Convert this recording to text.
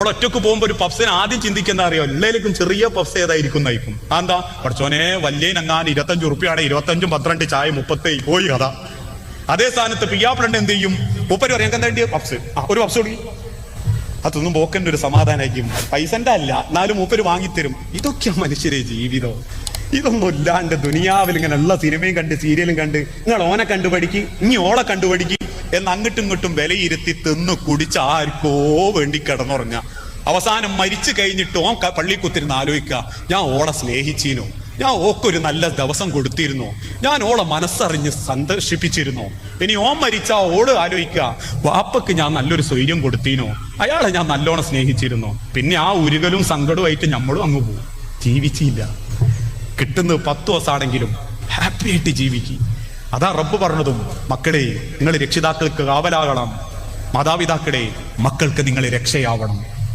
നമ്മൾ ഒറ്റക്ക് പോകുമ്പോ ഒരു പപ്സിന് ആദ്യം ചിന്തിക്കുന്ന അറിയോ, എല്ലാവർക്കും ചെറിയ പപ്സ് ഏതായിരിക്കും. എന്താ പഠിച്ചോനെ വലിയനങ്ങാൻ 25 ഉറുപ്പിയാണ്, 25 12 ചായ 30 പോയി കഥ. അതേ സ്ഥാനത്ത് പിയാപ്പിളണ്ട് എന്ത് ചെയ്യും, മൂപ്പര് പറയാൻ എന്താ വേണ്ടിയ പപ്സ്, ഒരു പപ്സ് കൊടുക്കും. അതൊന്നും പോക്കന്റെ ഒരു സമാധാനമായിരിക്കും. പൈസന്റെ അല്ല, എന്നാലും മൂപ്പര് വാങ്ങിത്തരും. ഇതൊക്കെയാ മനുഷ്യരെ ജീവിതം. ഇതൊന്നും ഇല്ലാണ്ട് ദുനിയാവിൽ ഇങ്ങനെ ഉള്ള സിനിമയും കണ്ട് സീരിയലും കണ്ട് നിങ്ങൾ ഓനെ കണ്ടുപഠിക്ക്, ഇനി ഓളെ കണ്ടുപഠിക്ക് എന്ന് അങ്ങോട്ടും ഇങ്ങോട്ടും വിലയിരുത്തി തിന്ന് കുടിച്ച് ആർക്കോ വേണ്ടി കിടന്നുറങ്ങ. അവസാനം മരിച്ചു കഴിഞ്ഞിട്ട് ഓൻ പള്ളി കുത്തിരുന്ന് ആലോചിക്കുക, ഞാൻ ഓളെ സ്നേഹിച്ചിരുന്നു, ഞാൻ ഓക്കൊരു നല്ല ദിവസം കൊടുത്തിരുന്നു, ഞാൻ ഓളെ മനസ്സറിഞ്ഞ് സന്തോഷിപ്പിച്ചിരുന്നു. ഇനി ഓൻ മരിച്ചാ ഓള് ആലോചിക്കുക, വാപ്പക്ക് ഞാൻ നല്ലൊരു സ്വൈര്യം കൊടുത്തിനോ, അയാളെ ഞാൻ നല്ലോണം സ്നേഹിച്ചിരുന്നു. പിന്നെ ആ ഉരുകലും സങ്കടവുമായിട്ട് നമ്മളും അങ്ങ് പോകും. ജീവിച്ചില്ല. കിട്ടുന്നത് 10 ദിവസമാണെങ്കിലും ഹാപ്പി ആയിട്ട് ജീവിക്കും. അതാ റബ്ബ് പറഞ്ഞതും, മക്കളെ നിങ്ങൾ രക്ഷിതാക്കൾക്ക് കാവലാകണം, മാതാപിതാക്കളെ മക്കൾക്ക് നിങ്ങൾ രക്ഷയാവണം.